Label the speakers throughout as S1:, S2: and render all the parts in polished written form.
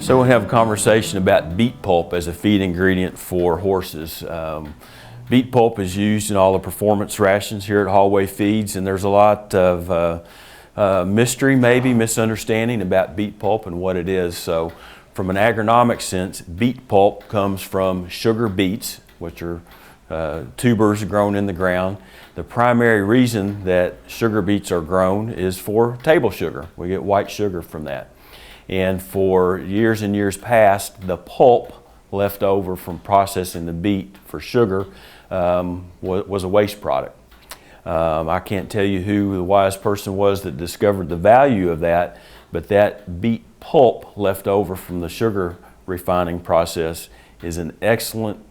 S1: So we'll have a conversation about beet pulp as a feed ingredient for horses. Beet pulp is used in all the performance rations here at Hallway Feeds, and there's a lot of mystery, maybe misunderstanding about beet pulp and what it is. So from an agronomic sense, beet pulp comes from sugar beets, which are tubers grown in the ground. The primary reason that sugar beets are grown is for table sugar. We get white sugar from that. And for years and years past, the pulp left over from processing the beet for sugar was a waste product. I can't tell you who the wise person was that discovered the value of that, but that beet pulp left over from the sugar refining process is an excellent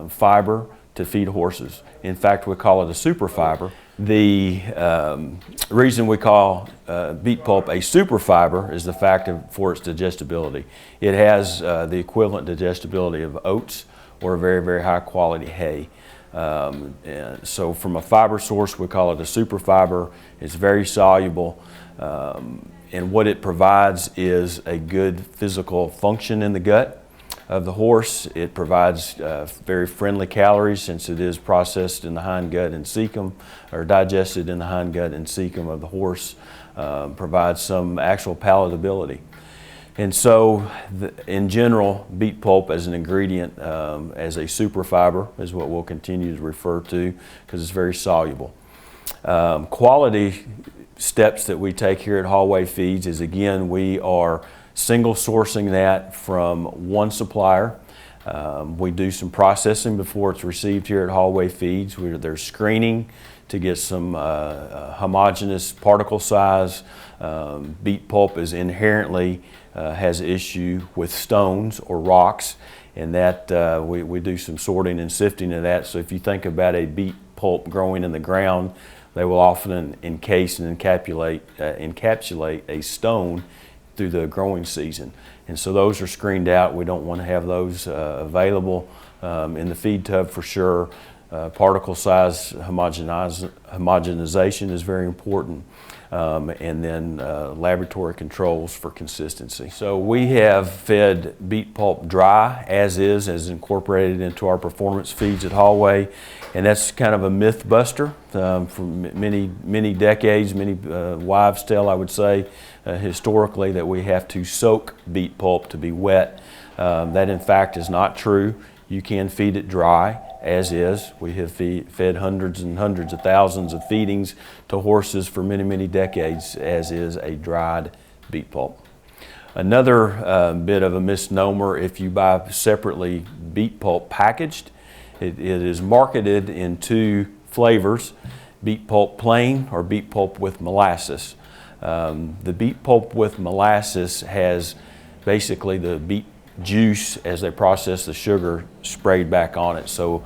S1: fiber to feed horses. In fact, we call it a super fiber. The reason we call beet pulp a super fiber is the fact for its digestibility. It has the equivalent digestibility of oats or a very, very high quality hay. And so from a fiber source, we call it a super fiber. It's very soluble, and what it provides is a good physical function in the gut of the horse. It provides very friendly calories, since it is processed in the hindgut and cecum, or digested in the hindgut and cecum of the horse. Provides some actual palatability. And so, in general, beet pulp as an ingredient, as a super fiber, is what we'll continue to refer to, because it's very soluble. Quality steps that we take here at Hallway Feeds is, again, we are single sourcing that from one supplier. We do some processing before it's received here at Hallway Feeds. There's screening to get some homogeneous particle size. Beet pulp is inherently has issue with stones or rocks, and that we do some sorting and sifting of that. So if you think about a beet pulp growing in the ground, they will often encase and encapsulate a stone through the growing season. And so those are screened out. We don't want to have those available in the feed tub for sure. Particle size homogenization is very important. And then laboratory controls for consistency. So we have fed beet pulp dry as incorporated into our performance feeds at Hallway, and that's kind of a myth buster for many decades. Many wives tell, I would say, historically, that we have to soak beet pulp to be wet. That in fact is not true. You can feed it dry as is. We have fed hundreds and hundreds of thousands of feedings to horses for many decades as is a dried beet pulp. Another bit of a misnomer: if you buy separately beet pulp packaged, it is marketed in two flavors: beet pulp plain or beet pulp with molasses. The beet pulp with molasses has basically the beet juice, as they process the sugar, sprayed back on it. So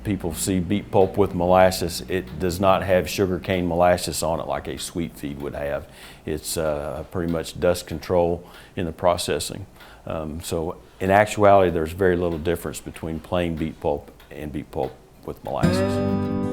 S1: people see beet pulp with molasses. It does not have sugarcane molasses on it like a sweet feed would have. It's pretty much dust control in the processing. So in actuality, there's very little difference between plain beet pulp and beet pulp with molasses.